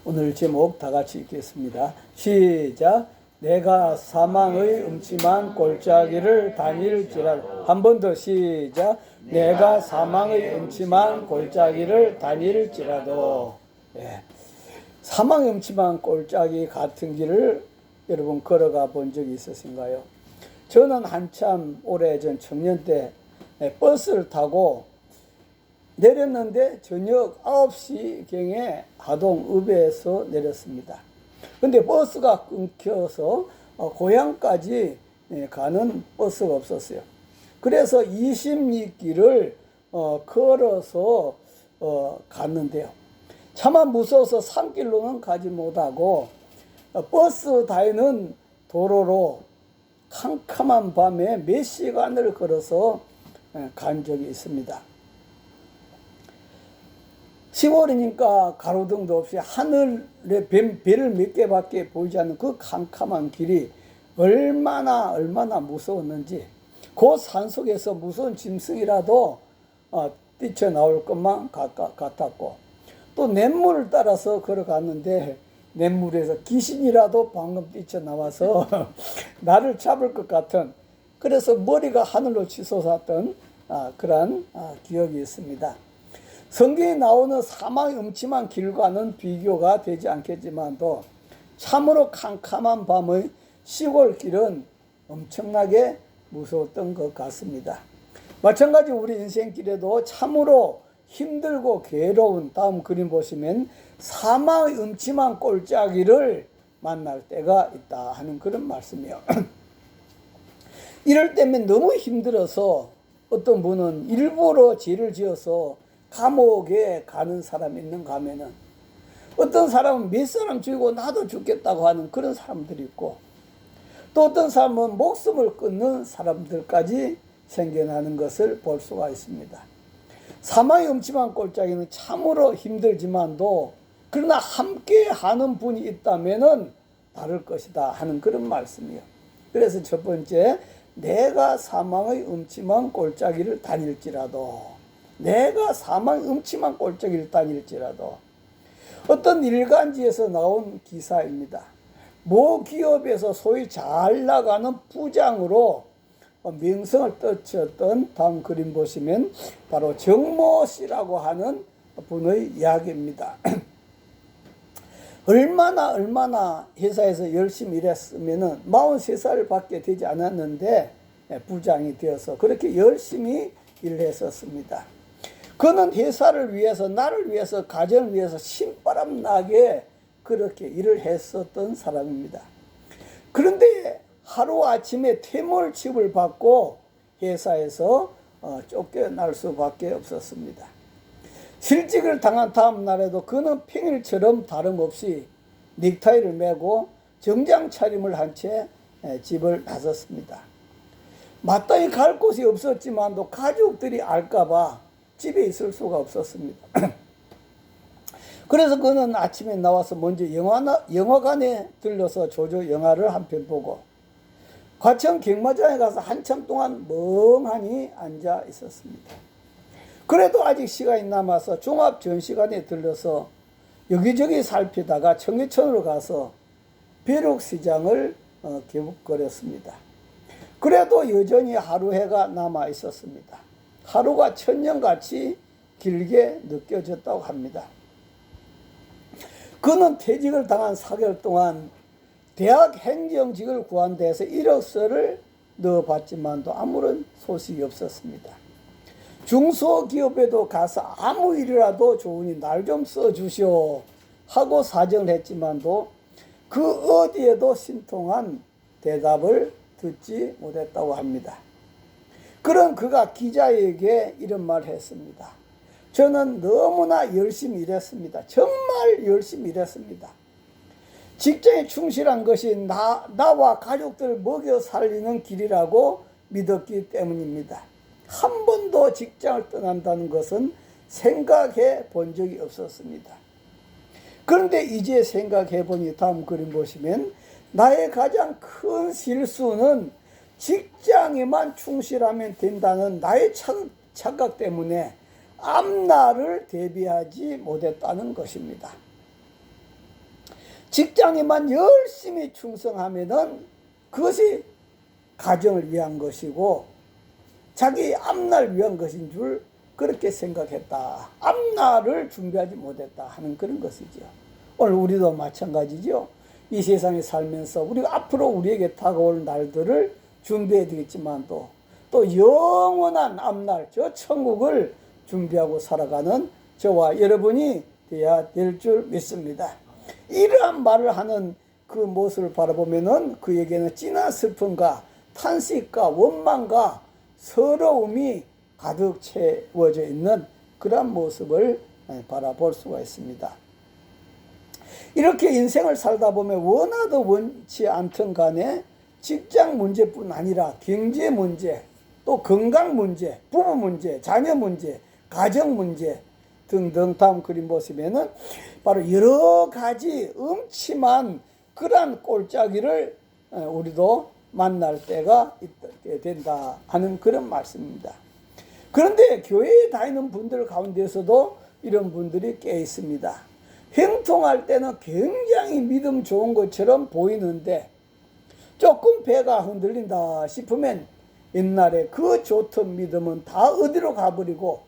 오늘 제목 다 같이 읽겠습니다. 시작. 내가 사망의 음침한 골짜기를 다닐지라도. 한 번 더 시작. 내가 사망의 음침한 골짜기를 다닐지라도. 예. 사망의 음침한 골짜기 같은 길을 여러분 걸어가 본 적이 있으신가요? 저는 한참 오래전 청년 때 버스를 타고 내렸는데 저녁 9시경에 하동읍에서 내렸습니다. 근데 버스가 끊겨서 고향까지 가는 버스가 없었어요. 그래서 20리길을 걸어서 갔는데요. 차마 무서워서 산길로는 가지 못하고 버스 다니는 도로로 캄캄한 밤에 몇 시간을 걸어서 간 적이 있습니다. 시골이니까 가로등도 없이 하늘에 별을 몇 개밖에 보이지 않는 그 캄캄한 길이 얼마나 무서웠는지, 그 산속에서 무서운 짐승이라도 뛰쳐나올 것만 같았고, 또 냇물을 따라서 걸어갔는데 냇물에서 귀신이라도 방금 뛰쳐나와서 나를 잡을 것 같은, 그래서 머리가 하늘로 치솟았던 그러한 기억이 있습니다. 성경에 나오는 사망의 음침한 길과는 비교가 되지 않겠지만도 참으로 캄캄한 밤의 시골길은 엄청나게 무서웠던 것 같습니다. 마찬가지 우리 인생길에도 참으로 힘들고 괴로운, 다음 그림 보시면 사망의 음침한 골짜기를 만날 때가 있다 하는 그런 말씀이에요. 이럴 때면 너무 힘들어서 어떤 분은 일부러 죄를 지어서 감옥에 가는 사람이 있는가 하면은, 어떤 사람은 몇 사람 죽이고 나도 죽겠다고 하는 그런 사람들이 있고, 또 어떤 사람은 목숨을 끊는 사람들까지 생겨나는 것을 볼 수가 있습니다. 사망의 음침한 골짜기는 참으로 힘들지만도 그러나 함께 하는 분이 있다면은 다를 것이다 하는 그런 말씀이에요. 그래서 첫 번째, 내가 사망의 음침한 골짜기를 다닐지라도, 내가 사망의 음침한 골짜기를 다닐지라도. 어떤 일간지에서 나온 기사입니다. 모 기업에서 소위 잘 나가는 부장으로 명성을 떨쳤던, 다음 그림 보시면 바로 정모 씨라고 하는 분의 이야기입니다. 얼마나 회사에서 열심히 일했으면은 43살밖에 되지 않았는데 부장이 되어서 그렇게 열심히 일을 했었습니다. 그는 회사를 위해서, 나를 위해서, 가정을 위해서 신바람 나게 그렇게 일을 했었던 사람입니다. 그런데 하루아침에 퇴물집을 받고 회사에서 쫓겨날 수밖에 없었습니다. 실직을 당한 다음 날에도 그는 평일처럼 다름없이 넥타이를 매고 정장 차림을 한 채 집을 나섰습니다. 마땅히 갈 곳이 없었지만도 가족들이 알까봐 집에 있을 수가 없었습니다. 그래서 그는 아침에 나와서 먼저 영화관에 들러서 조조 영화를 한 편 보고 과천 경마장에 가서 한참 동안 멍하니 앉아 있었습니다. 그래도 아직 시간이 남아서 종합전시관에 들러서 여기저기 살피다가 청계천으로 가서 벼룩시장을 겨묵거렸습니다. 그래도 여전히 하루 해가 남아 있었습니다. 하루가 천년같이 길게 느껴졌다고 합니다. 그는 퇴직을 당한 4개월 동안 대학 행정직을 구한 데서 이력서를 넣어봤지만도 아무런 소식이 없었습니다. 중소기업에도 가서 아무 일이라도 좋으니 날 좀 써주시오 하고 사정을 했지만도 그 어디에도 신통한 대답을 듣지 못했다고 합니다. 그런 그가 기자에게 이런 말을 했습니다. 저는 너무나 열심히 일했습니다. 정말 열심히 일했습니다. 직장에 충실한 것이 나와 가족들 먹여 살리는 길이라고 믿었기 때문입니다. 한 번도 직장을 떠난다는 것은 생각해 본 적이 없었습니다. 그런데 이제 생각해 보니 다음 그림 보시면 나의 가장 큰 실수는 직장에만 충실하면 된다는 나의 착각 때문에 앞날을 대비하지 못했다는 것입니다. 직장에만 열심히 충성하면은 그것이 가정을 위한 것이고 자기 앞날 위한 것인 줄 그렇게 생각했다. 앞날을 준비하지 못했다 하는 그런 것이죠. 오늘 우리도 마찬가지죠. 이 세상에 살면서 우리가 앞으로 우리에게 다가올 날들을 준비해야 되겠지만 또 영원한 앞날 저 천국을 준비하고 살아가는 저와 여러분이 되어야 될 줄 믿습니다. 이러한 말을 하는 그 모습을 바라보면은 그에게는 진한 슬픔과 탄식과 원망과 서러움이 가득 채워져 있는 그런 모습을 바라볼 수가 있습니다. 이렇게 인생을 살다 보면 원하도 원치 않든 간에 직장 문제뿐 아니라 경제 문제, 또 건강 문제, 부부 문제, 자녀 문제, 가정 문제 등등 다음 그림 보시면은 바로 여러 가지 음침한 그러한 꼴짜기를 우리도 만날 때가 된다 하는 그런 말씀입니다. 그런데 교회에 다니는 분들 가운데서도 이런 분들이 꽤 있습니다. 행통할 때는 굉장히 믿음 좋은 것처럼 보이는데 조금 배가 흔들린다 싶으면 옛날에 그 좋던 믿음은 다 어디로 가버리고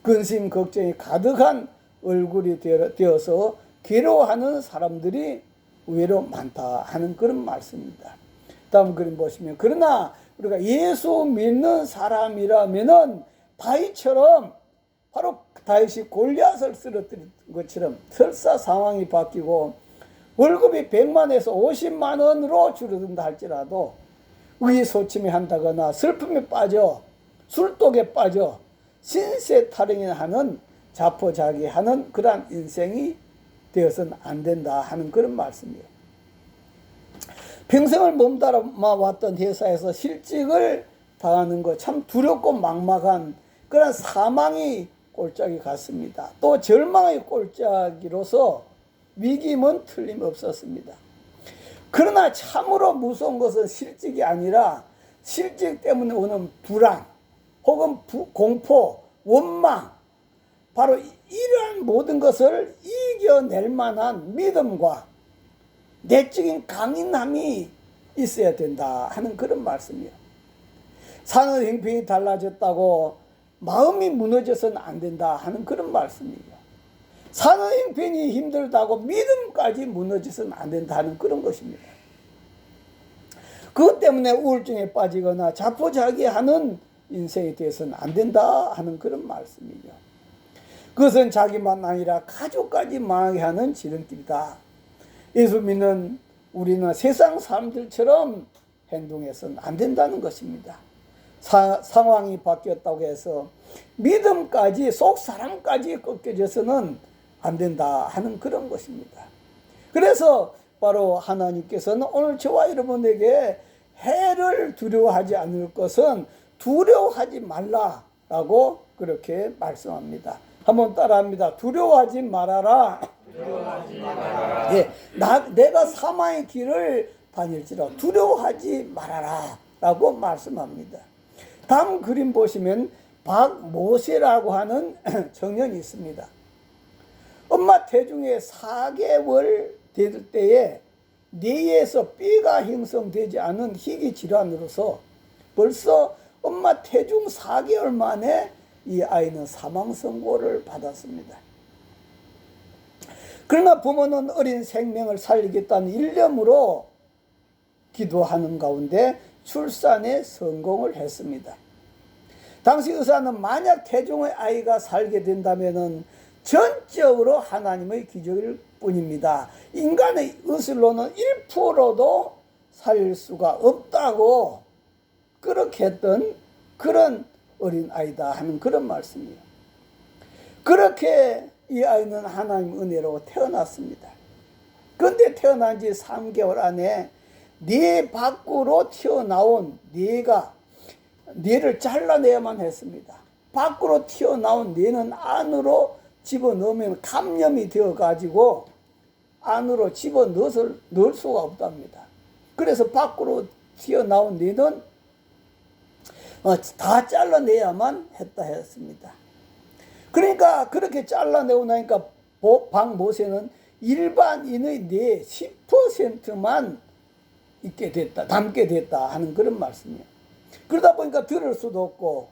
근심 걱정이 가득한 얼굴이 되어서 괴로워하는 사람들이 의외로 많다 하는 그런 말씀입니다. 다음 그림 보시면 그러나 우리가 예수 믿는 사람이라면은 다윗처럼 바로 다윗이 골리앗을 쓰러뜨린 것처럼 설사 상황이 바뀌고 월급이 100만에서 50만 원으로 줄어든다 할지라도 의기소침해 한다거나 슬픔에 빠져 술독에 빠져 신세타령이나 하는 자포자기하는 그러한 인생이 되어서는 안 된다 하는 그런 말씀이에요. 평생을 몸담아 왔던 회사에서 실직을 당하는 것 참 두렵고 막막한 그런 사망이 꼴짝이 같습니다. 또 절망의 꼴짝이로서 위기임은 틀림없었습니다. 그러나 참으로 무서운 것은 실직이 아니라 실직 때문에 오는 불안 혹은 공포, 원망 바로 이러한 모든 것을 이겨낼 만한 믿음과 내적인 강인함이 있어야 된다 하는 그런 말씀이에요. 사는 형편이 달라졌다고 마음이 무너져서는 안 된다 하는 그런 말씀이에요. 사는 형편이 힘들다고 믿음까지 무너져서는 안 된다 하는 그런 것입니다. 그것 때문에 우울증에 빠지거나 자포자기하는 인생이 되어서는 안 된다 하는 그런 말씀이죠. 그것은 자기만 아니라 가족까지 망하게 하는 지름길이다. 예수 믿는 우리는 세상 사람들처럼 행동해서는 안 된다는 것입니다. 상황이 바뀌었다고 해서 믿음까지 속사람까지 꺾여져서는 안 된다 하는 그런 것입니다. 그래서 바로 하나님께서는 오늘 저와 여러분에게 해를 두려워하지 않을 것은 두려워하지 말라라고 그렇게 말씀합니다. 한번 따라합니다. 두려워하지 말아라. 두려워하지 말아라. 예, 내가 사망의 길을 다닐지라 두려워하지 말아라 라고 말씀합니다. 다음 그림 보시면 박모세라고 하는 청년이 있습니다. 엄마 태중에 4개월 될 때에 뇌에서 뼈가 형성되지 않은 희귀 질환으로서 벌써 엄마 태중 4개월 만에 이 아이는 사망 선고를 받았습니다. 그러나 부모는 어린 생명을 살리겠다는 일념으로 기도하는 가운데 출산에 성공을 했습니다. 당시 의사는 만약 태중의 아이가 살게 된다면 전적으로 하나님의 기적일 뿐입니다. 인간의 의술로는 1%도 살릴 수가 없다고 그렇게 했던 그런 어린 아이다 하는 그런 말씀이에요. 그렇게 이 아이는 하나님 은혜로 태어났습니다. 그런데 태어난 지 3개월 안에 뇌 밖으로 튀어나온 뇌를 잘라내야만 했습니다. 밖으로 튀어나온 뇌는 안으로 집어넣으면 감염이 되어가지고 안으로 집어넣을 수가 없답니다. 그래서 밖으로 튀어나온 뇌는 다 잘라내야만 했다 했습니다. 그러니까 그렇게 잘라내고 나니까 박모세는 일반인의 내 10%만 있게 됐다, 담게 됐다 하는 그런 말씀이에요. 그러다 보니까 들을 수도 없고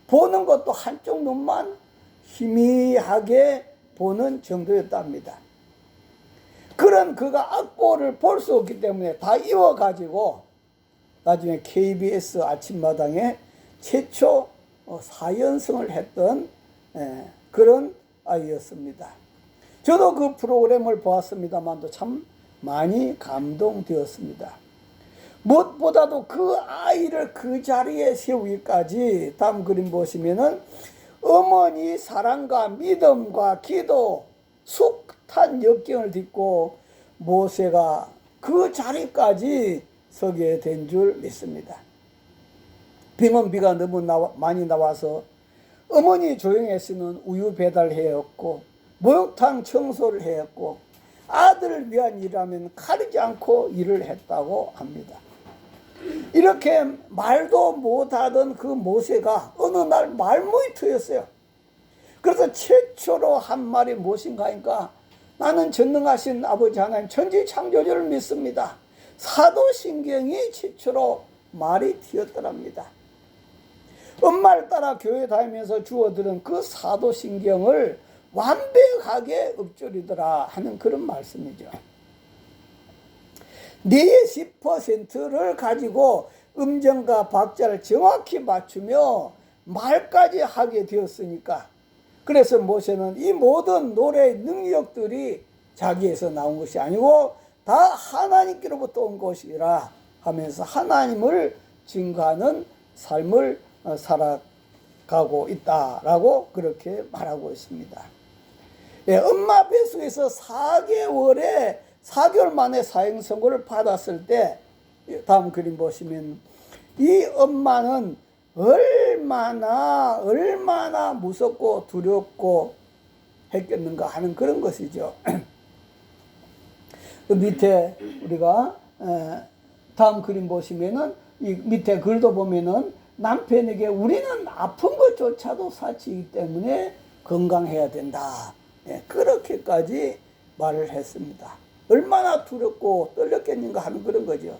보는 것도 한쪽 눈만 희미하게 보는 정도였답니다. 그런 그가 악보를 볼 수 없기 때문에 다 이어가지고 나중에 KBS 아침마당에 최초 4연승을 했던 그런 아이였습니다. 저도 그 프로그램을 보았습니다만도 참 많이 감동되었습니다. 무엇보다도 그 아이를 그 자리에 세우기까지 다음 그림 보시면은 어머니 사랑과 믿음과 기도, 숱한 역경을 딛고 모세가 그 자리까지 서게 된 줄 믿습니다. 병원비가 너무 많이 나와서 어머니 조영애씨는 우유 배달해였고 목욕탕 청소를 해였고 아들을 위한 일이라면 가리지 않고 일을 했다고 합니다. 이렇게 말도 못하던 그 모세가 어느 날 말문이 트였어요. 그래서 최초로 한 말이 무엇인가 하니까 나는 전능하신 아버지 하나님 천지창조주를 믿습니다. 사도신경이 최초로 말이 튀었더랍니다. 엄마를 따라 교회 다니면서 주워들은 그 사도신경을 완벽하게 읊조리더라 하는 그런 말씀이죠. 뇌의 10%를 가지고 음정과 박자를 정확히 맞추며 말까지 하게 되었으니까, 그래서 모세는 이 모든 노래의 능력들이 자기에서 나온 것이 아니고 다 하나님께로부터 온 것이라 하면서 하나님을 증거하는 삶을 살아가고 있다라고 그렇게 말하고 있습니다. 엄마 뱃속에서 4개월 만에 사형 선고를 받았을 때 다음 그림 보시면 이 엄마는 얼마나 무섭고 두렵고 했겠는가 하는 그런 것이죠. 그 밑에 우리가 다음 그림 보시면은 이 밑에 글도 보면은 남편에게 우리는 아픈 것조차도 사치이기 때문에 건강해야 된다. 그렇게까지 말을 했습니다. 얼마나 두렵고 떨렸겠는가 하는 그런 거죠.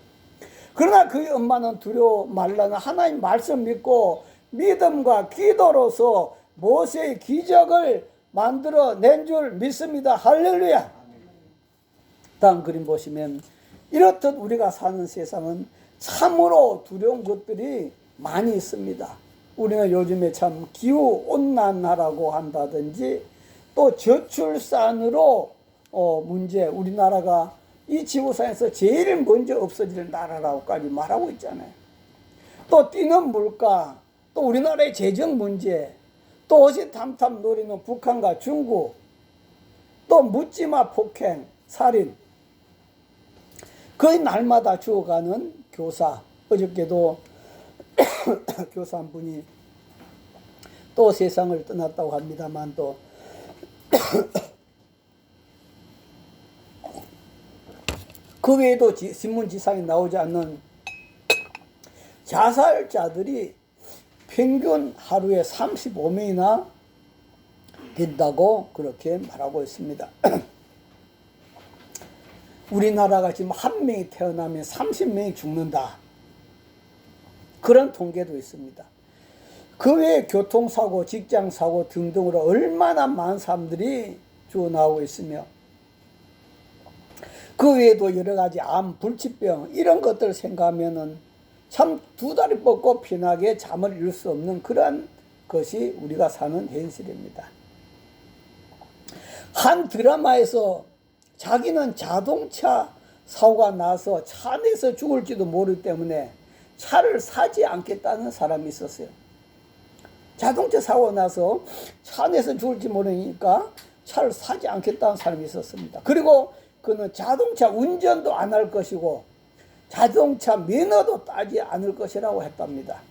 그러나 그의 엄마는 두려워 말라는 하나님 말씀 믿고 믿음과 기도로서 모세의 기적을 만들어낸 줄 믿습니다. 할렐루야. 다음 그림 보시면 이렇듯 우리가 사는 세상은 참으로 두려운 것들이 많이 있습니다. 우리는 요즘에 참 기후온난화라고 한다든지 또 저출산으로 문제, 우리나라가 이 지구상에서 제일 먼저 없어질 나라라고까지 말하고 있잖아요. 또 뛰는 물가, 또 우리나라의 재정 문제, 또 호시탐탐 노리는 북한과 중국, 또 묻지마 폭행, 살인, 거의 날마다 죽어가는 교사, 어저께도 교사 한 분이 또 세상을 떠났다고 합니다만 또 그 외에도 신문지상에 나오지 않는 자살자들이 평균 하루에 35명이나 된다고 그렇게 말하고 있습니다. 우리나라가 지금 한 명이 태어나면 30명이 죽는다. 그런 통계도 있습니다. 그 외에 교통사고, 직장사고 등등으로 얼마나 많은 사람들이 죽어나오고 있으며 그 외에도 여러 가지 암, 불치병 이런 것들을 생각하면은 참 두 다리 뻗고 편하게 잠을 이룰 수 없는 그러한 것이 우리가 사는 현실입니다. 한 드라마에서 자기는 자동차 사고가 나서 차 안에서 죽을지도 모르기 때문에 차를 사지 않겠다는 사람이 있었어요. 자동차 사고 나서 차 안에서 죽을지 모르니까 차를 사지 않겠다는 사람이 있었습니다. 그리고 그는 자동차 운전도 안 할 것이고 자동차 면허도 따지 않을 것이라고 했답니다.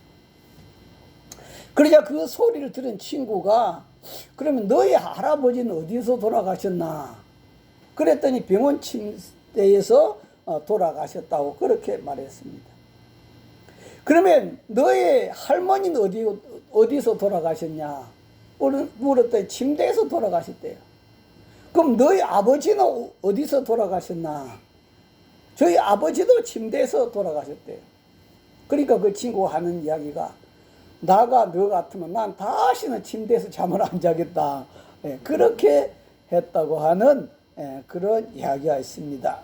그러자 그 소리를 들은 친구가 그러면 너희 할아버지는 어디서 돌아가셨나? 그랬더니 병원 침대에서 돌아가셨다고 그렇게 말했습니다. 그러면 너의 할머니는 어디서 돌아가셨냐? 물었더니 침대에서 돌아가셨대요. 그럼 너희 아버지는 어디서 돌아가셨나? 저희 아버지도 침대에서 돌아가셨대요. 그러니까 그 친구가 하는 이야기가, 나가 너 같으면 난 다시는 침대에서 잠을 안 자겠다. 예, 그렇게 했다고 하는 그런 이야기가 있습니다.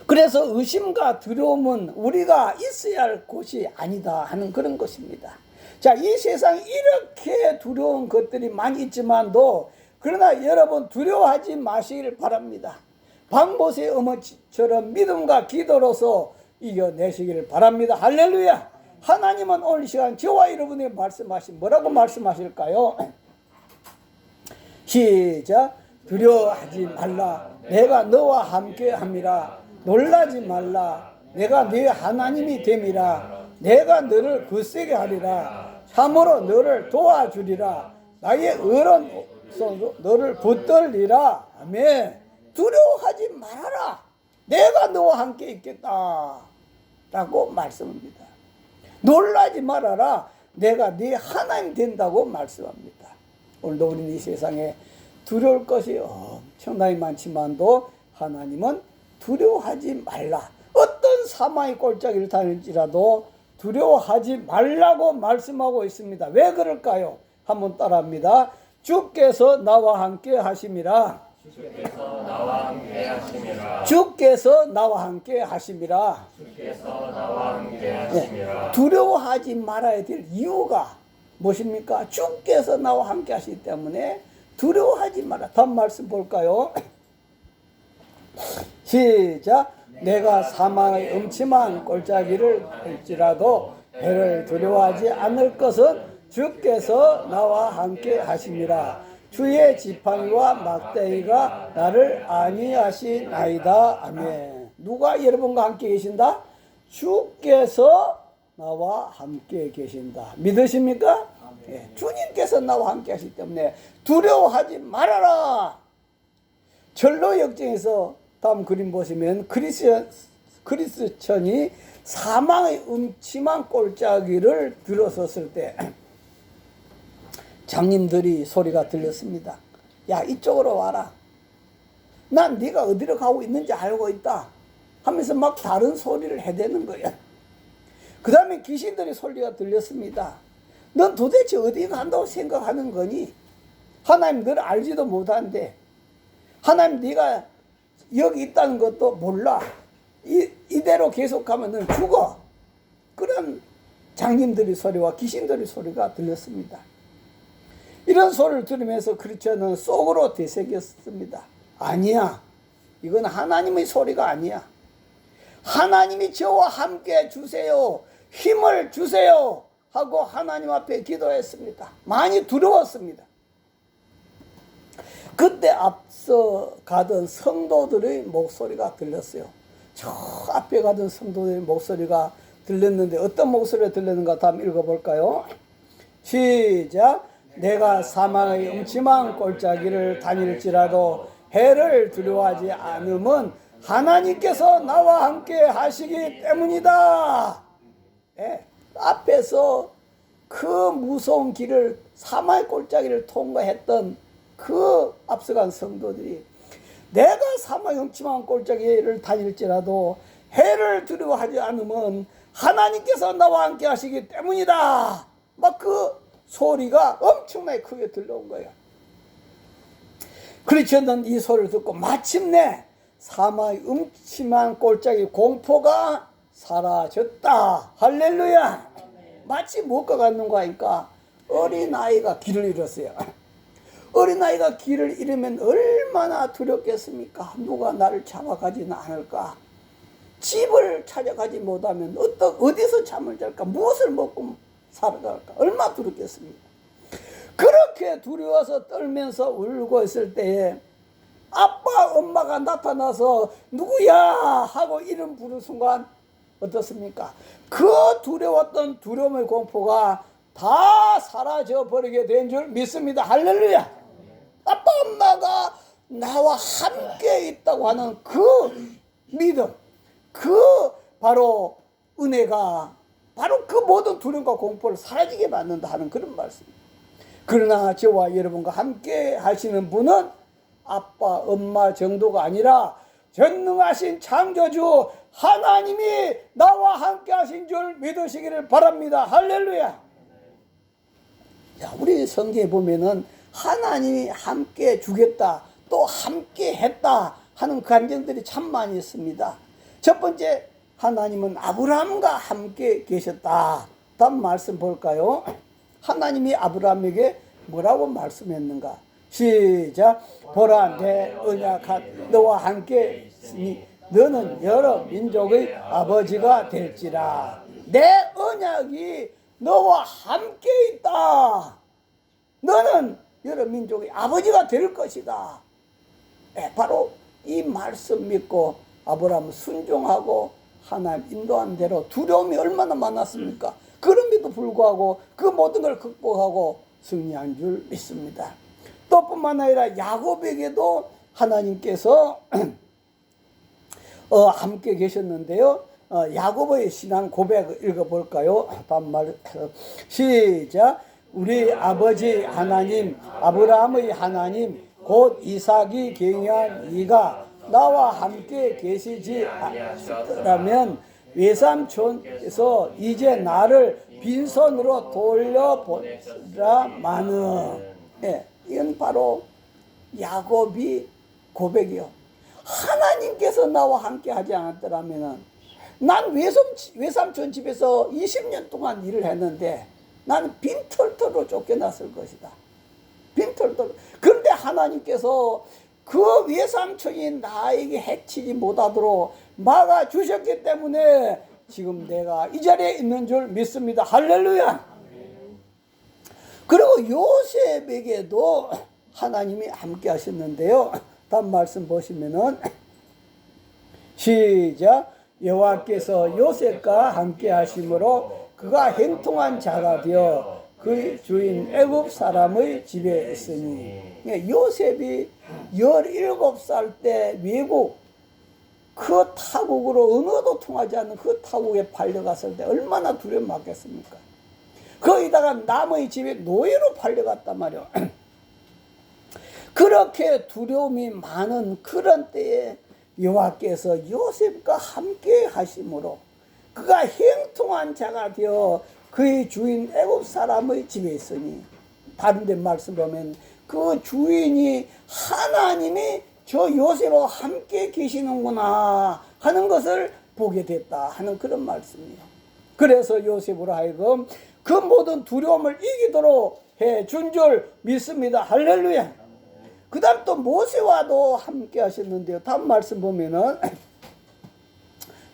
그래서 의심과 두려움은 우리가 있어야 할 곳이 아니다 하는 그런 것입니다. 자, 이 세상에 이렇게 두려운 것들이 많이 있지만도, 그러나 여러분 두려워하지 마시길 바랍니다. 박모세의 어머니처럼 믿음과 기도로서 이겨내시기를 바랍니다. 할렐루야. 하나님은 오늘 이 시간 저와 여러분에게 뭐라고 말씀하실까요? 시작. 두려워하지 말라. 내가 너와 함께 함이라. 놀라지 말라. 내가 네 하나님이 됨이라. 내가 너를 굳세게 하리라. 참으로 너를 도와주리라. 나의 의로운 손으로 너를 붙들리라. 아멘. 두려워하지 말아라. 내가 너와 함께 있겠다 라고 말씀합니다. 놀라지 말아라. 내가 네 하나님 된다고 말씀합니다. 오늘도 우리는 이 세상에 두려울 것이 엄청나게 많지만도 하나님은 두려워하지 말라. 어떤 사망의 꼴짜기를 다닐지라도 두려워하지 말라고 말씀하고 있습니다. 왜 그럴까요? 한번 따라합니다. 주께서 나와 함께 하심이라. 주께서 나와 함께 하심이라. 주께서 나와 함께 하심이라. 주께서 나와 함께 하심이라. 두려워하지 말아야 될 이유가 무엇입니까? 주께서 나와 함께 하시기 때문에 두려워하지 마라. 다음 말씀 볼까요? 시작. 내가 사망의 음침한 골짜기를 할지라도 해를 두려워하지 않을 것은 주께서 나와 함께 하심이라. 주의 지팡이와 막대기가 나를 안위하시나이다. 아멘. 누가 여러분과 함께 계신다? 주께서 나와 함께 계신다. 믿으십니까? 네, 주님께서 나와 함께 하시기 때문에 두려워하지 말아라. 절로 역정에서 다음 그림 보시면 그리스천이 사망의 음침한 골짜기를 들어섰을 때 장님들이 소리가 들렸습니다. 야, 이쪽으로 와라. 난 네가 어디로 가고 있는지 알고 있다 하면서 막 다른 소리를 해대는 거야. 그 다음에 귀신들의 소리가 들렸습니다. 넌 도대체 어디 간다고 생각하는 거니? 하나님 너를 알지도 못하는데, 하나님 네가 여기 있다는 것도 몰라. 이대로 계속하면 넌 죽어. 그런 장님들의 소리와 귀신들의 소리가 들렸습니다. 이런 소리를 들으면서 크리스천은 속으로 되새겼습니다. 아니야, 이건 하나님의 소리가 아니야. 하나님이 저와 함께 주세요, 힘을 주세요 하고 하나님 앞에 기도했습니다. 많이 두려웠습니다. 그때 앞서 가던 성도들의 목소리가 들렸어요. 저 앞에 가던 성도들의 목소리가 들렸는데 어떤 목소리가 들렸는가 다음 읽어볼까요? 시작. 내가 사망의 음침한 골짜기를 다닐지라도 해를 두려워하지 않음은 하나님께서 나와 함께 하시기 때문이다. 네, 앞에서 그 무서운 길을, 사망의 골짜기를 통과했던 그 앞서간 성도들이 내가 사망의 음침한 골짜기를 다닐지라도 해를 두려워하지 않으면 하나님께서 나와 함께 하시기 때문이다. 막 그 소리가 엄청나게 크게 들려온 거예요. 크리스천은 이 소리를 듣고 마침내 사망의 음침한 골짜기 공포가 사라졌다. 할렐루야. 마치 무엇과 같는가 하니까 어린아이가 길을 잃었어요. 어린아이가 길을 잃으면 얼마나 두렵겠습니까? 누가 나를 잡아가지는 않을까? 집을 찾아가지 못하면 어디서 잠을 잘까? 무엇을 먹고 살아갈까? 얼마나 두렵겠습니까? 그렇게 두려워서 떨면서 울고 있을 때에 아빠, 엄마가 나타나서 누구야? 하고 이름 부른 순간 어떻습니까? 그 두려웠던 두려움의 공포가 다 사라져 버리게 된 줄 믿습니다. 할렐루야. 아빠, 엄마가 나와 함께 있다고 하는 그 믿음, 그 바로 은혜가 바로 그 모든 두려움과 공포를 사라지게 만든다 하는 그런 말씀입니다. 그러나 저와 여러분과 함께 하시는 분은 아빠, 엄마 정도가 아니라 전능하신 창조주 하나님이 나와 함께 하신 줄 믿으시기를 바랍니다. 할렐루야. 자, 우리 성경에 보면은 하나님이 함께 주겠다, 또 함께 했다 하는 간증들이 참 많이 있습니다. 첫 번째, 하나님은 아브라함과 함께 계셨다. 다음 말씀 볼까요? 하나님이 아브라함에게 뭐라고 말씀했는가? 시작. 보라, 내 언약한 너와 함께 있으니 너는 여러 민족의 아버지가 될지라. 내 언약이 너와 함께 있다. 너는 여러 민족의 아버지가 될 것이다. 바로 이 말씀 믿고 아브라함은 순종하고 하나님 인도한 대로 두려움이 얼마나 많았습니까? 그럼에도 불구하고 그 모든 걸 극복하고 승리한 줄 믿습니다. 또 뿐만 아니라 야곱에게도 하나님께서 함께 계셨는데요. 야곱의 신앙 고백 읽어볼까요? 다음 말 시작. 우리 아버지 하나님 아브라함의 하나님 곧 이삭이 경영한 이가 나와 함께 계시지 않았더라면 외삼촌에서 이제 나를 빈손으로 돌려보라.마는. 이건 바로 야곱이 고백이요. 하나님께서 나와 함께 하지 않았더라면 난 외삼촌 집에서 20년 동안 일을 했는데 나는 빈털터로 쫓겨났을 것이다. 빈털터로. 그런데 하나님께서 그 외삼촌이 나에게 해치지 못하도록 막아주셨기 때문에 지금 내가 이 자리에 있는 줄 믿습니다. 할렐루야. 그리고 요셉에게도 하나님이 함께 하셨는데요. 다음 말씀 보시면은 시작. 여호와께서 요셉과 함께 하심으로 그가 행통한 자가 되어 그의 주인 애굽 사람의 집에 있으니. 요셉이 17살 때 외국 그 타국으로 언어도 통하지 않는 그 타국에 팔려갔을 때 얼마나 두려움 맞겠습니까? 거기다가 남의 집에 노예로 팔려갔단 말이요. 그렇게 두려움이 많은 그런 때에 여호와께서 요셉과 함께 하심으로 그가 형통한 자가 되어 그의 주인 애굽 사람의 집에 있으니. 다른 데 말씀 보면 그 주인이 하나님이 저 요셉과 함께 계시는구나 하는 것을 보게 됐다 하는 그런 말씀이에요. 그래서 요셉으로 하여금 그 모든 두려움을 이기도록 해준 줄 믿습니다. 할렐루야. 그 다음 또 모세와도 함께 하셨는데요. 다음 말씀 보면은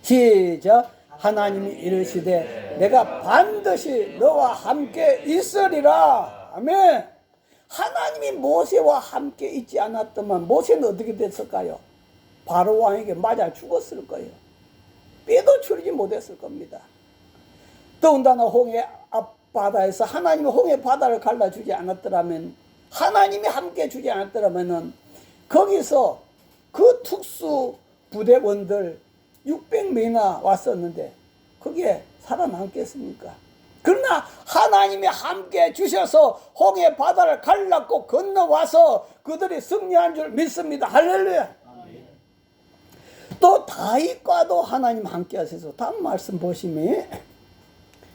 시작. 하나님이 이르시되 내가 반드시 너와 함께 있으리라. 아멘. 하나님이 모세와 함께 있지 않았더만 모세는 어떻게 됐을까요? 바로 왕에게 맞아 죽었을 거예요. 뼈도 추리지 못했을 겁니다. 더군다나 홍해 앞바다에서 하나님이 홍해 바다를 갈라주지 않았더라면, 하나님이 함께 주지 않았더라면 거기서 그 특수 부대원들 600명이나 왔었는데 거기에 살아남겠습니까? 그러나 하나님이 함께 주셔서 홍해 바다를 갈랐고 건너와서 그들이 승리한 줄 믿습니다. 할렐루야. 또 다윗과도 하나님 함께 하셔서 다음 말씀 보시면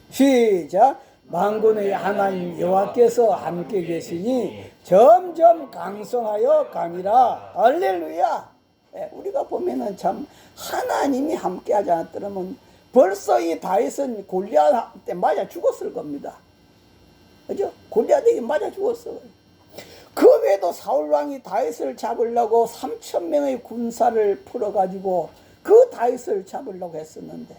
시작. 만군의 하나님 여호와께서 함께 계시니 점점 강성하여 가니라. 할렐루야. 우리가 보면은 참 하나님이 함께 하지 않았더라면 벌써 이 다윗은 골리앗한테 맞아 죽었을 겁니다. 그죠? 골리앗에게 맞아 죽었어요. 그 외에도 사울왕이 다윗을 잡으려고 3,000명의 군사를 풀어가지고 그 다윗을 잡으려고 했었는데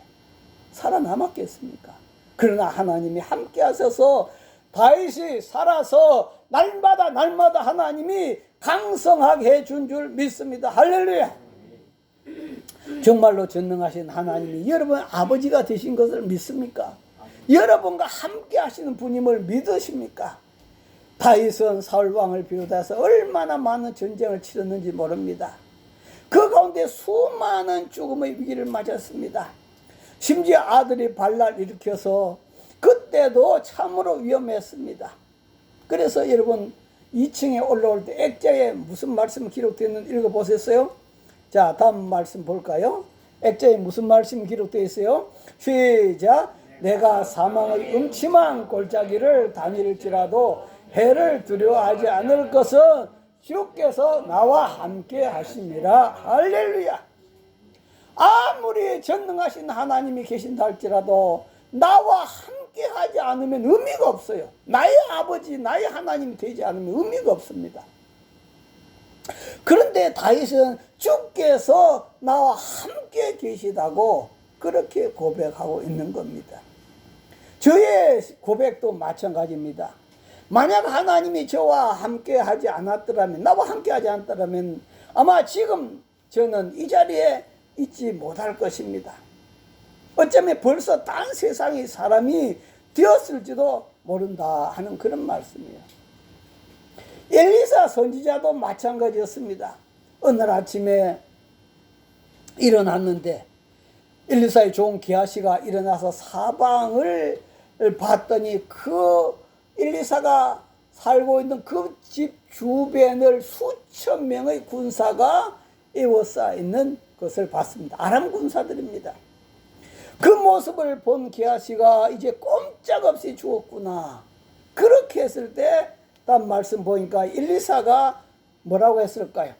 살아남았겠습니까? 그러나 하나님이 함께 하셔서 다윗이 살아서 날마다 하나님이 강성하게 해준 줄 믿습니다. 할렐루야. 정말로 전능하신 하나님이 여러분 아버지가 되신 것을 믿습니까? 여러분과 함께 하시는 분임을 믿으십니까? 다윗은 사울왕을 비롯해서 얼마나 많은 전쟁을 치렀는지 모릅니다. 그 가운데 수많은 죽음의 위기를 맞았습니다. 심지어 아들이 반란을 일으켜서 그때도 참으로 위험했습니다. 그래서 여러분 2층에 올라올 때 액자에 무슨 말씀이 기록되었는지 읽어보셨어요? 자, 다음 말씀 볼까요? 액자에 무슨 말씀이 기록되어 있어요? 시작. 내가 사망의 음침한 골짜기를 다닐지라도 해를 두려워하지 않을 것은 주께서 나와 함께 하심이라. 할렐루야. 아무리 전능하신 하나님이 계신다 할지라도 나와 함께 하지 않으면 의미가 없어요. 나의 아버지, 나의 하나님이 되지 않으면 의미가 없습니다. 그런데 다윗은 주께서 나와 함께 계시다고 그렇게 고백하고 있는 겁니다. 저의 고백도 마찬가지입니다. 만약 하나님이 저와 함께 하지 않았더라면, 나와 함께 하지 않았더라면 아마 지금 저는 이 자리에 있지 못할 것입니다. 어쩌면 벌써 딴 세상의 사람이 되었을지도 모른다 하는 그런 말씀이에요. 엘리사 선지자도 마찬가지였습니다. 어느 날 아침에 일어났는데 엘리사의 종 기하시가 일어나서 사방을 봤더니 그 엘리사가 살고 있는 그 집 주변을 수천 명의 군사가 에워싸 있는 것을 봤습니다. 아람 군사들입니다. 그 모습을 본 기하시가 이제 꼼짝없이 죽었구나. 그렇게 했을 때 다음 말씀 보니까 엘리사가 뭐라고 했을까요?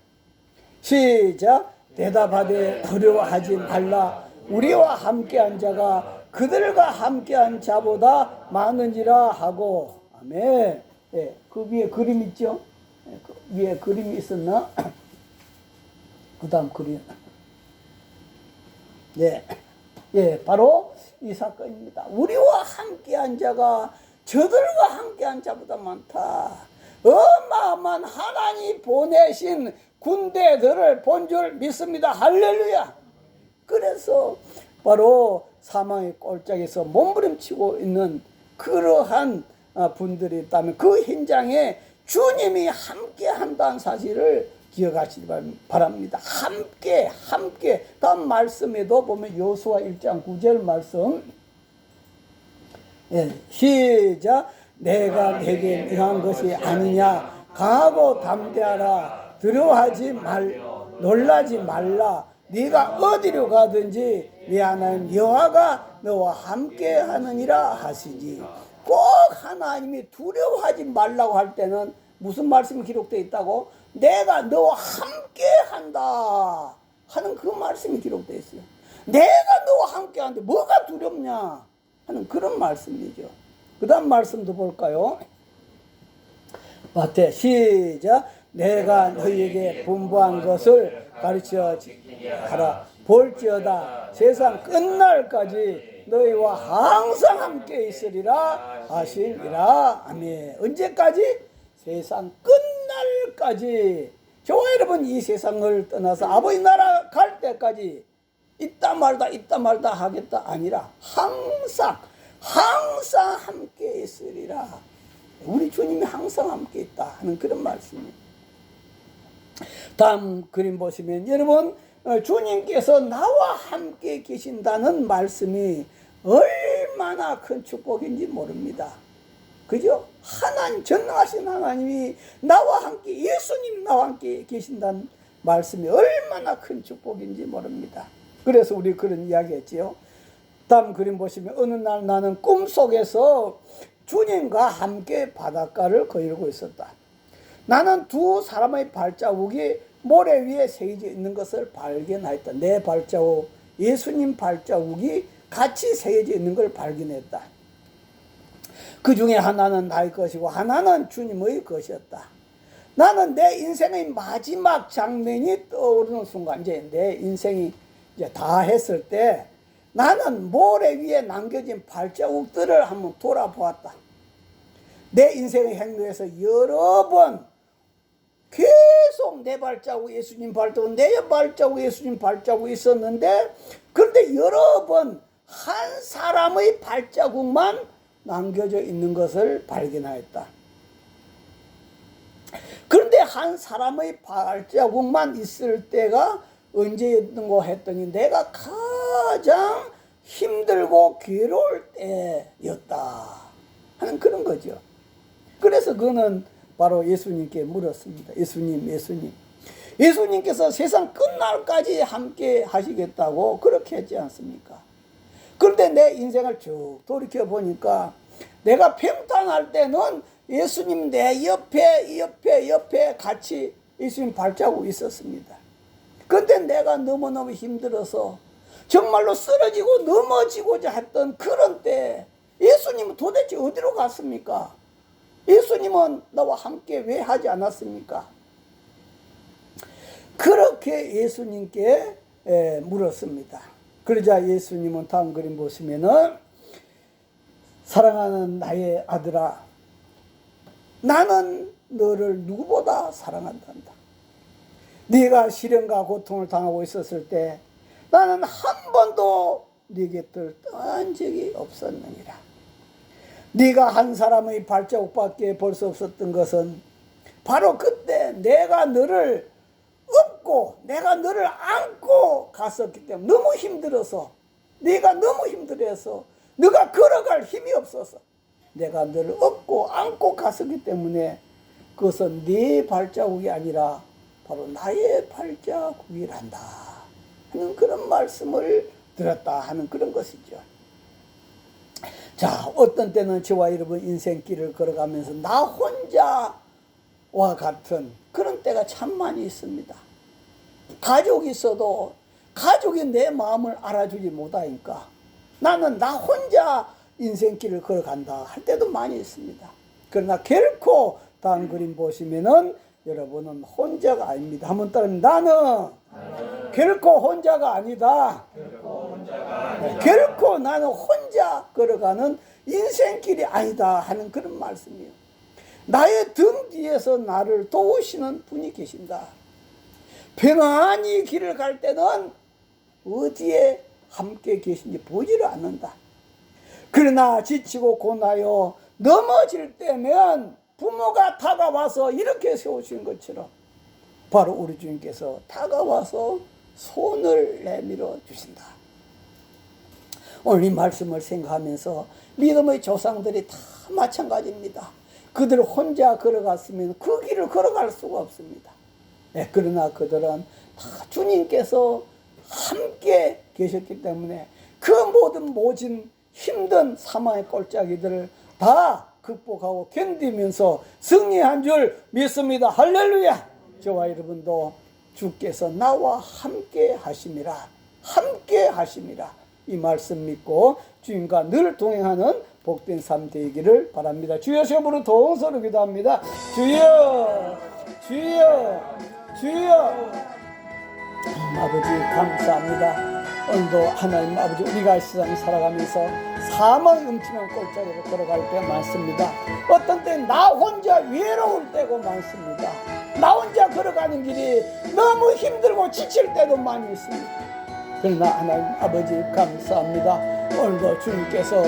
시작. 대답하되 두려워하지 말라. 우리와 함께한 자가 그들과 함께한 자보다 많은지라 하고. 아멘. 예, 그 위에 그림 있죠? 예, 그 위에 그림이 있었나? 그 다음 그림. 예, 예, 바로 이 사건입니다. 우리와 함께한 자가 저들과 함께한 자보다 많다. 어마어마한 하나님 보내신 군대들을 본 줄 믿습니다. 할렐루야. 그래서 바로 사망의 꼴짝에서 몸부림치고 있는 그러한 분들이 있다면 그 현장에 주님이 함께 한다는 사실을 기억하시기 바랍니다. 함께. 다음 말씀에도 보면 여호수아 1장 9절 말씀. 예, 시작. 내가 내게 명한 것이 아니냐. 강하고 담대하라. 두려워하지 놀라지 말라. 네가 어디로 가든지 네 하나님 여호와가 너와 함께 하느니라 하시지. 꼭 하나님이 두려워하지 말라고 할 때는 무슨 말씀이 기록되어 있다고? 내가 너와 함께 한다 하는 그 말씀이 기록되어 있어요. 내가 너와 함께 하는데 뭐가 두렵냐 하는 그런 말씀이죠. 그 다음 말씀도 볼까요? 마태 시작. 내가 너희에게 분부한 것을 가르쳐 하라. 볼지어다 세상 끝날까지 너희와 항상 함께 있으리라 하시니라. 아멘. 언제까지? 세상 끝날까지. 저와 여러분 이 세상을 떠나서 아버지 나라 갈 때까지 있다 말다 하겠다 아니라 항상 함께 있으리라. 우리 주님이 항상 함께 있다 하는 그런 말씀입니다. 다음 그림 보시면 여러분 주님께서 나와 함께 계신다는 말씀이 얼마나 큰 축복인지 모릅니다. 그죠? 하나님, 전능하신 하나님이 나와 함께, 예수님 나와 함께 계신다는 말씀이 얼마나 큰 축복인지 모릅니다. 그래서 우리 그런 이야기 했지요. 다음 그림 보시면 어느 날 나는 꿈속에서 주님과 함께 바닷가를 거닐고 있었다. 나는 두 사람의 발자국이 모래 위에 새겨져 있는 것을 발견하였다. 내 발자국, 예수님 발자국이 같이 새겨져 있는 걸 발견했다. 그 중에 하나는 나의 것이고 하나는 주님의 것이었다. 나는 내 인생의 마지막 장면이 떠오르는 순간, 이제 내 인생이 이제 다 했을 때 나는 모래 위에 남겨진 발자국들을 한번 돌아보았다. 내 인생의 행로에서 여러 번 계속 내 발자국, 예수님 발자국, 내 발자국, 예수님 발자국이 있었는데, 그런데 여러 번 한 사람의 발자국만 남겨져 있는 것을 발견하였다. 그런데 한 사람의 발자국만 있을 때가 언제였는고 했더니 내가 가장 힘들고 괴로울 때였다 하는 그런 거죠. 그래서 그는 바로 예수님께 물었습니다. 예수님. 예수님께서 세상 끝날까지 함께 하시겠다고 그렇게 했지 않습니까? 그런데 내 인생을 쭉 돌이켜 보니까 내가 평탄할 때는 예수님 내 옆에 같이 예수님 발자국 있었습니다. 그런데 내가 너무너무 힘들어서 정말로 쓰러지고 넘어지고자 했던 그런 때 예수님은 도대체 어디로 갔습니까? 예수님은 나와 함께 왜 하지 않았습니까? 그렇게 예수님께 물었습니다. 그러자 예수님은 다음 그림 보시면은 사랑하는 나의 아들아, 나는 너를 누구보다 사랑한단다. 네가 시련과 고통을 당하고 있었을 때 나는 한 번도 네 곁을 떠난 적이 없었느니라. 네가 한 사람의 발자국밖에 볼 수 없었던 것은 바로 그때 내가 너를 업고 내가 너를 안고 갔었기 때문에, 너무 힘들어서, 네가 너무 힘들어서 네가 걸어갈 힘이 없어서 내가 너를 업고 안고 갔었기 때문에 그것은 네 발자국이 아니라 바로 나의 발자국이란다 하는 그런 말씀을 들었다 하는 그런 것이죠. 자, 어떤 때는 저와 여러분 인생길을 걸어가면서 나 혼자와 같은 그런 때가 참 많이 있습니다. 가족이 있어도 가족이 내 마음을 알아주지 못하니까 나는 나 혼자 인생길을 걸어간다 할 때도 많이 있습니다. 그러나 결코 다음 그림 보시면은 여러분은 혼자가 아닙니다. 한번 따르면 나는 결코 혼자가 아니다. 결코 나는 혼자 걸어가는 인생길이 아니다 하는 그런 말씀이에요. 나의 등 뒤에서 나를 도우시는 분이 계신다. 평안히 길을 갈 때는 어디에 함께 계신지 보지를 않는다. 그러나 지치고 고나여 넘어질 때면 부모가 다가와서 이렇게 세우신 것처럼 바로 우리 주님께서 다가와서 손을 내밀어 주신다. 오늘 이 말씀을 생각하면서 믿음의 조상들이 다 마찬가지입니다. 그들 혼자 걸어갔으면 그 길을 걸어갈 수가 없습니다. 그러나 그들은 다 주님께서 함께 계셨기 때문에 그 모든 모진 힘든 사망의 골짜기들을 다 극복하고 견디면서 승리한 줄 믿습니다. 할렐루야. 저와 여러분도 주께서 나와 함께 하심이라, 함께 하심이라 이 말씀 믿고 주님과 늘 동행하는 복된 삶 되기를 바랍니다. 주여 시험으로 동서로 기도합니다. 주여, 주여, 주여. 아버지 감사합니다. 오늘도 하나님 아버지, 우리가 이 세상 살아가면서 사망의 음침한 골짜기를 걸어갈 때 많습니다. 어떤 때는 나 혼자 외로울 때고 많습니다. 나 혼자 걸어가는 길이 너무 힘들고 지칠 때도 많이 있습니다. 그러나 하나님 아버지 감사합니다. 오늘도 주님께서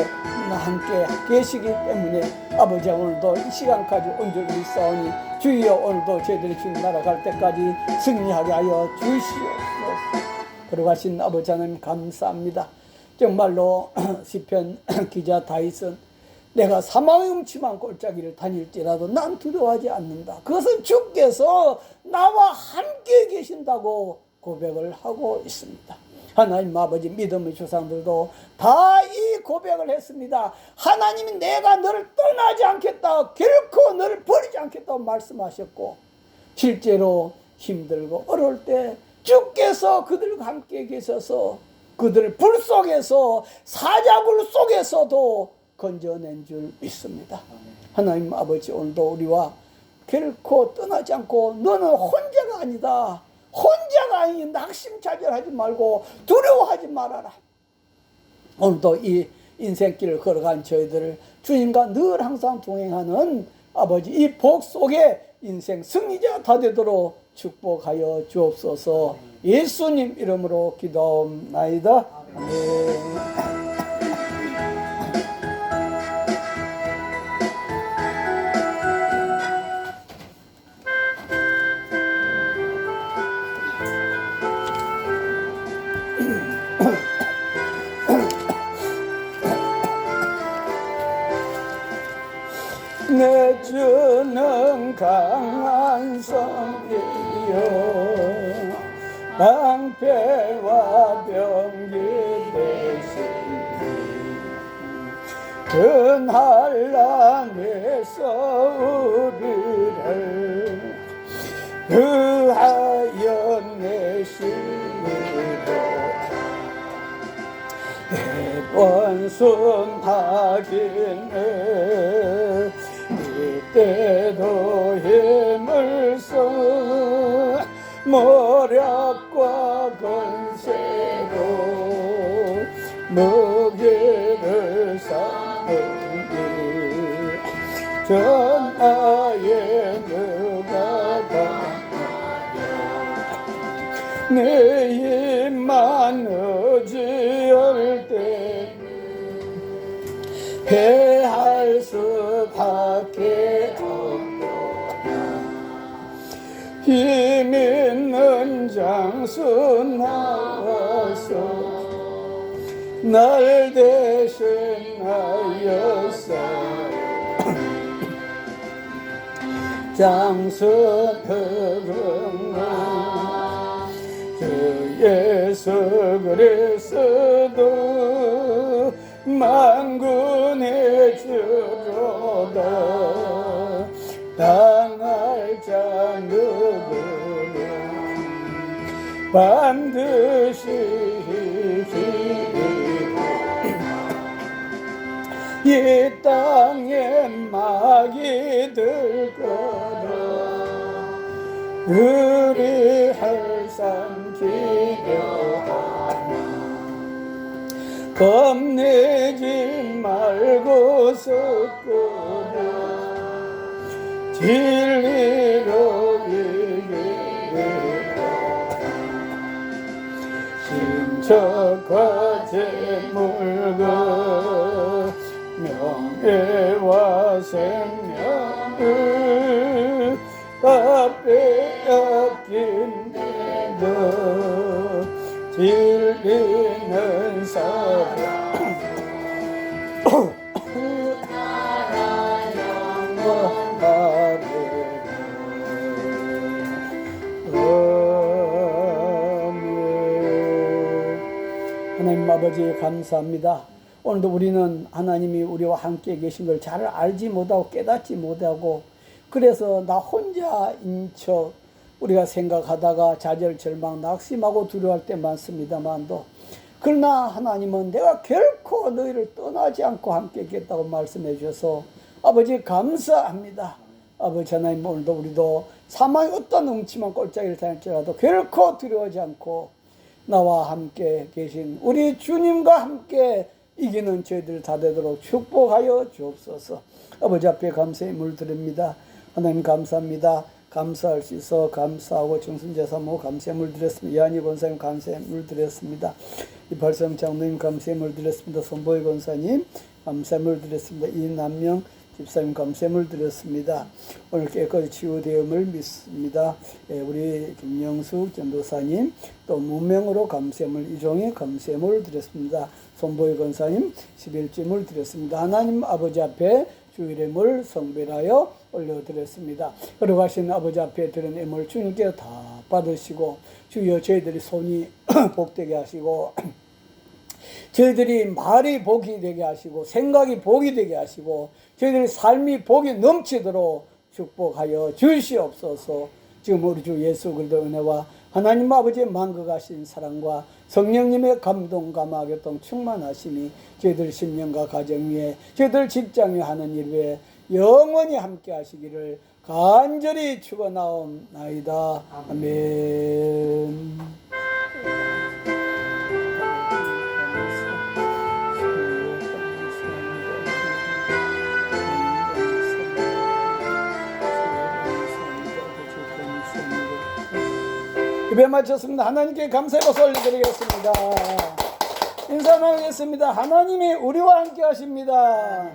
나와 함께 계시기 때문에 아버지, 오늘도 이 시간까지 온 줄 믿사오니 주여 오늘도 저희들이 주님 나라 갈 때까지 승리하게 하여 주시옵소서. 걸어가신 아버지 하나님 감사합니다. 정말로 시편 기자 다윗은 내가 사망의 음침한 골짜기를 다닐지라도 난 두려워하지 않는다. 그것은 주께서 나와 함께 계신다고 고백을 하고 있습니다. 하나님 아버지, 믿음의 조상들도 다 이 고백을 했습니다. 하나님이 내가 너를 떠나지 않겠다, 결코 너를 버리지 않겠다고 말씀하셨고, 실제로 힘들고 어려울 때 주께서 그들과 함께 계셔서 그들을 불 속에서, 사자굴 속에서도 건져낸 줄 믿습니다. 하나님 아버지, 오늘도 우리와 결코 떠나지 않고 너는 혼자가 아니다, 혼자가 아니 낙심차별하지 말고 두려워하지 말아라. 오늘도 이 인생길을 걸어간 저희들을 주님과 늘 항상 동행하는 아버지, 이 복 속에 인생 승리자 다 되도록 축복하여 주옵소서. 예수님 이름으로 기도하옵나이다. 아멘. 내 주는 방패와 병기 대신 전한란에서 우리를 그하여 내시고 대번순 하기는 이때도 힘을 써 모략과 건세로 무기를 삼으니 전하에 누가 당하여 내 힘만 의지할 때 패할 수밖에 없도다. 힘 있는 장수 나와서 날 대신하였어. 장수 흐름은 주 예수 그리스도 만군의 주로다. 당할 자 누구는 반드시 이 땅에 막이 들 거라. 우리 할산 기려하나 겁내지 말고 섰구나. 진리로 이기리라. 신척과 재물과 명예와 생명을 다 빼앗긴데도 진리는 사랑 하나님 아버지 감사합니다. 오늘도 우리는 하나님이 우리와 함께 계신 걸 잘 알지 못하고 깨닫지 못하고 그래서 나 혼자인 척 우리가 생각하다가 좌절, 절망, 낙심하고 두려워할 때 많습니다만도 그러나 하나님은 내가 결코 너희를 떠나지 않고 함께 있겠다고 말씀해 주셔서 아버지 감사합니다. 아버지 하나님 오늘도 우리도 사망의 어떤 음침한 꼴짜기를 당할지라도 결코 두려워하지 않고 나와 함께 계신 우리 주님과 함께 이기는 저희들 다 되도록 축복하여 주옵소서. 아버지 앞에 감사의 물 드립니다. 하나님 감사합니다. 감사할 수 있어 감사하고 정순제사모 감사의 물 드렸습니다. 이한희 권사님 감사의 물 드렸습니다. 이발성 장로님 감사의 물 드렸습니다. 손보희 권사님 감사의 물 드렸습니다. 이남명 집사님 감사의 물 드렸습니다. 오늘 깨끗이 치유되음을 믿습니다. 우리 김영숙 전도사님 또 무명으로 감사의 물 이종에 감사의 물 드렸습니다. 손보희 권사님 11쯤을 드렸습니다. 하나님 아버지 앞에 주일의 물 성별하여 올려드렸습니다. 걸어가신 아버지 앞에 드린 애물 주님께 다 받으시고 주여 저희들이 손이 복되게 하시고 저희들이 말이 복이 되게 하시고 생각이 복이 되게 하시고 저희들의 삶이 복이 넘치도록 축복하여 주시옵소서. 지금 우리 주 예수 그리스도 은혜와 하나님 아버지의 만극하신 사랑과 성령님의 감동 감화 교통 충만하심이 저희들 신령과 가정 위에 저희들 직장 위에 하는 일 위에 영원히 함께 하시기를 간절히 축원하옵나이다. 아멘. 예배 마쳤습니다. 하나님께 감사의 박수 올려드리겠습니다. 인사 나누겠습니다. 하나님이 우리와 함께 하십니다.